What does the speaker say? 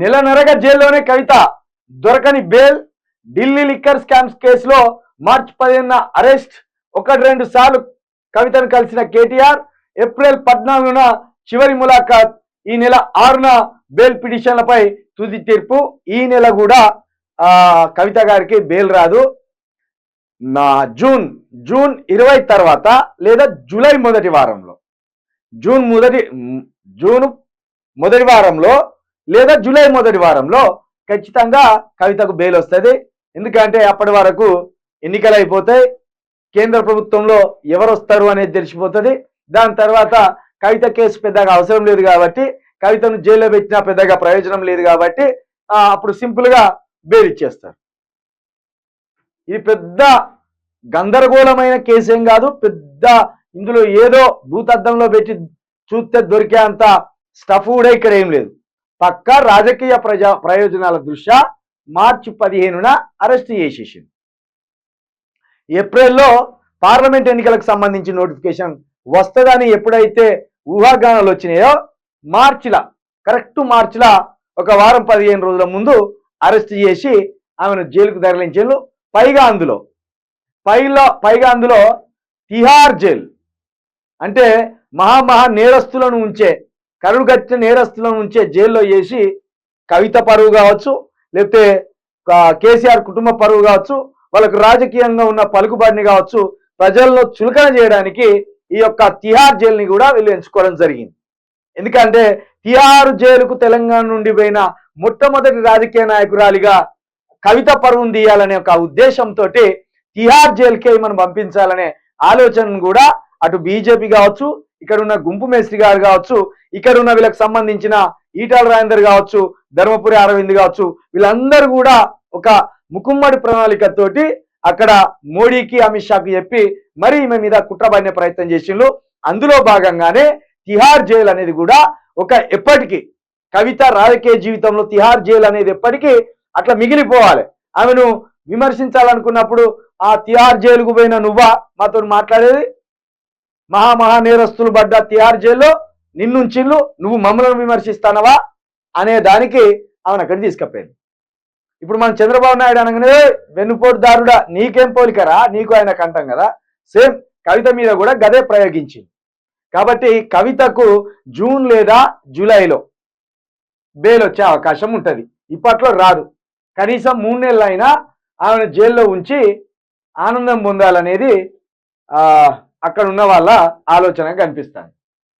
నెలన్నరగా జైల్లోనే కవిత దొరకని bail. Delhi liquor scams కేసులో మార్చి 15న అరెస్ట్. 1-2 సార్లు కవితను కలిసిన కేటీఆర్. ఏప్రిల్ 14న చివరి ములాఖాత్. ఈ నెల 6న బెయిల్ పిటిషన్లపై తుది తీర్పు. ఈ నెల కూడా కవిత గారికి బెయిల్ రాదు. జూన్ 20 తర్వాత లేదా జూలై మొదటి వారంలో, జూన్ మొదటి వారంలో లేదా జూలై మొదటి వారంలో ఖచ్చితంగా కవితకు బెయిల్ వస్తుంది. ఎందుకంటే అప్పటి వరకు ఎన్నికలు అయిపోతాయి, కేంద్ర ప్రభుత్వంలో ఎవరు వస్తారు అనేది తెలిసిపోతుంది. దాని తర్వాత కవిత కేసు పెద్దగా అవసరం లేదు కాబట్టి, కవితను జైల్లో పెట్టినా పెద్దగా ప్రయోజనం లేదు కాబట్టి అప్పుడు సింపుల్గా బెయిల్ ఇచ్చేస్తారు. ఇది పెద్ద గందరగోళమైన కేసు ఏం కాదు. పెద్ద ఇందులో ఏదో భూతద్దంలో పెట్టి చూస్తే దొరికే అంత స్టఫ్ కూడా ఇక్కడ ఏం లేదు. పక్కా రాజకీయ ప్రయోజనాల దృష్ట్యా మార్చి 15న అరెస్ట్ చేసేసింది. ఏప్రిల్లో పార్లమెంట్ ఎన్నికలకు సంబంధించి నోటిఫికేషన్ వస్తుందని ఎప్పుడైతే ఊహాగానాలు వచ్చినాయో కరెక్ట్ మార్చిలా ఒక వారం 15 రోజుల ముందు అరెస్ట్ చేసి ఆమెను జైలుకు తరలించారు. పైగా అందులో తిహార్ జైలు అంటే మహా నేరస్తులను ఉంచే, కరుడుగట్టిన నేరస్తులను ఉంచే జైల్లో వేసి కవిత పరువు కావచ్చు, లేకపోతే కేసీఆర్ కుటుంబ పరువు కావచ్చు, వాళ్ళకు రాజకీయంగా ఉన్న పలుకుబడిని కావచ్చు, ప్రజల్లో చులకన చేయడానికి ఈ యొక్క తిహార్ జైలుని కూడా వీళ్ళు ఎంచుకోవడం జరిగింది. ఎందుకంటే తిహార్ జైలుకు తెలంగాణ నుండి పోయిన మొట్టమొదటి రాజకీయ నాయకురాలిగా కవిత పరువును తీయాలనే ఒక ఉద్దేశంతో తిహార్ జైలుకే మనం పంపించాలనే ఆలోచనను కూడా అటు బీజేపీ కావచ్చు, ఇక్కడ ఉన్న గుంపు మేస్త్రి గారు కావచ్చు, ఇక్కడ ఉన్న వీళ్ళకి సంబంధించిన ఈటాల రాజేందర్ కావచ్చు, ధర్మపురి అరవింద్ కావచ్చు, వీళ్ళందరూ కూడా ఒక ముకుమ్మడి ప్రణాళికతోటి అక్కడ మోడీకి అమిత్ షాకి చెప్పి మరి ఈమె మీద కుట్రబడిన ప్రయత్నం చేసిండ్రు. అందులో భాగంగానే తిహార్ జైలు అనేది కూడా ఎప్పటికీ కవిత రాజకీయ జీవితంలో తిహార్ జైలు అనేది ఎప్పటికీ అట్లా మిగిలిపోవాలి. ఆమెను విమర్శించాలనుకున్నప్పుడు ఆ తిహార్ జైలుకు పోయిన నువ్వా మాతో మాట్లాడేది? మహా నేరస్తులు పడ్డ తిహార్ జైల్లో నిన్నుంచిళ్ళు, నువ్వు మమ్మల్ని విమర్శిస్తానవా అనే దానికి ఆమెను అక్కడికి తీసుకుపోయింది. ఇప్పుడు మనం చంద్రబాబు నాయుడు అనగానే వెన్నుపోటుదారుడా నీకేం పోలికరా, నీకు ఆయన కంటాం కదా, సేమ్ కవిత మీద కూడా గదే ప్రయోగించింది. కాబట్టి కవితకు జూన్ లేదా జూలైలో బెయిల్ వచ్చే అవకాశం ఉంటుంది. ఇప్పట్లో రాదు. కనీసం 3 నెలలైనా ఆమెను జైల్లో ఉంచి ఆనందం పొందాలనేది అక్కడ ఉన్న వాళ్ళ ఆలోచన కనిపిస్తుంది.